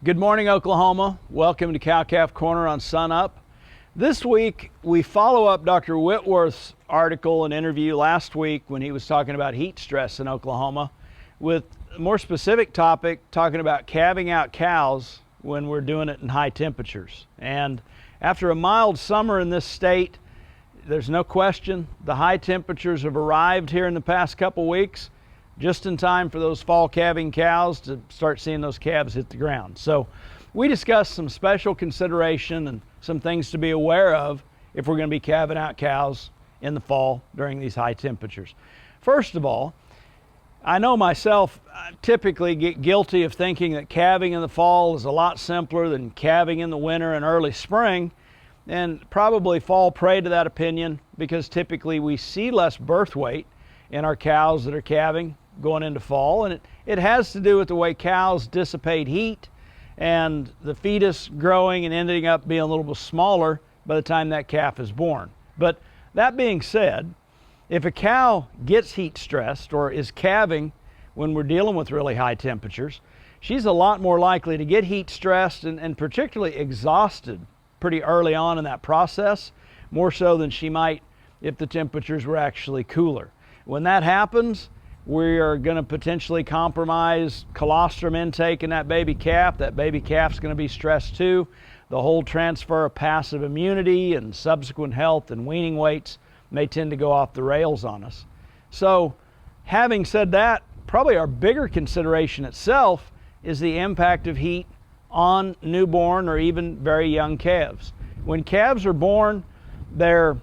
Good morning, Oklahoma. Welcome to Cow-Calf Corner on Sun Up. This week, we follow up Dr. Whitworth's article and interview last week when he was talking about heat stress in Oklahoma with a more specific topic, talking about calving out cows when we're doing it in high temperatures. And after a mild summer in this state, there's no question the high temperatures have arrived here in the past couple weeks, just in time for those fall calving cows to start seeing those calves hit the ground. So we discussed some special consideration and some things to be aware of if we're going to be calving out cows in the fall during these high temperatures. First of all, I know myself, I typically get guilty of thinking that calving in the fall is a lot simpler than calving in the winter and early spring, and probably fall prey to that opinion because typically we see less birth weight in our cows that are calving going into fall, and it has to do with the way cows dissipate heat and the fetus growing and ending up being a little bit smaller by the time that calf is born. But that being said, if a cow gets heat stressed or is calving when we're dealing with really high temperatures, she's a lot more likely to get heat stressed and particularly exhausted pretty early on in that process, more so than she might if the temperatures were actually cooler. When that happens, we are going to potentially compromise colostrum intake in that baby calf. That baby calf's going to be stressed too. The whole transfer of passive immunity and subsequent health and weaning weights may tend to go off the rails on us. So having said that, probably our bigger consideration itself is the impact of heat on newborn or even very young calves. When calves are born, their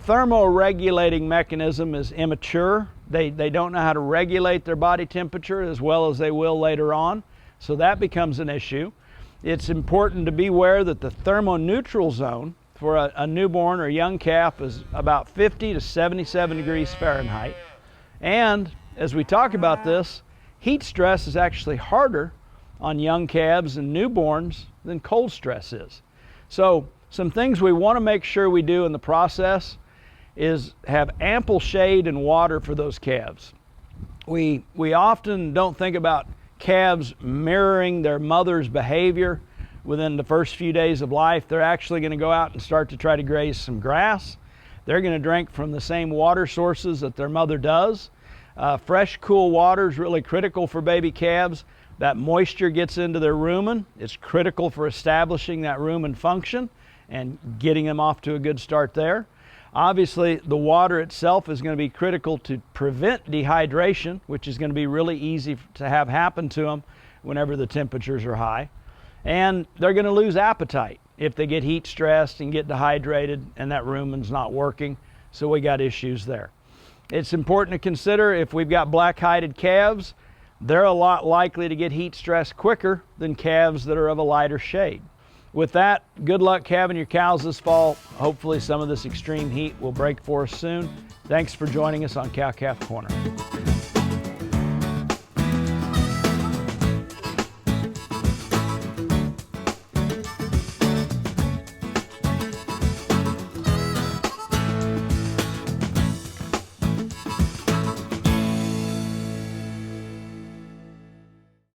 thermoregulating mechanism is immature. They don't know how to regulate their body temperature as well as they will later on, so that becomes an issue. It's important to be aware that the thermoneutral zone for a newborn or young calf is about 50 to 77 degrees Fahrenheit. And as we talk about this, heat stress is actually harder on young calves and newborns than cold stress is. So some things we want to make sure we do in the process is have ample shade and water for those calves. We often don't think about calves mirroring their mother's behavior within the first few days of life. They're actually going to go out and start to try to graze some grass. They're going to drink from the same water sources that their mother does. Fresh, cool water is really critical for baby calves. That moisture gets into their rumen. It's critical for establishing that rumen function and getting them off to a good start there. Obviously, the water itself is going to be critical to prevent dehydration, which is going to be really easy to have happen to them whenever the temperatures are high. And they're going to lose appetite if they get heat stressed and get dehydrated and that rumen's not working. So we got issues there. It's important to consider if we've got black-hided calves, they're a lot likely to get heat stressed quicker than calves that are of a lighter shade. With that, good luck calving your cows this fall. Hopefully some of this extreme heat will break for us soon. Thanks for joining us on Cow-Calf Corner.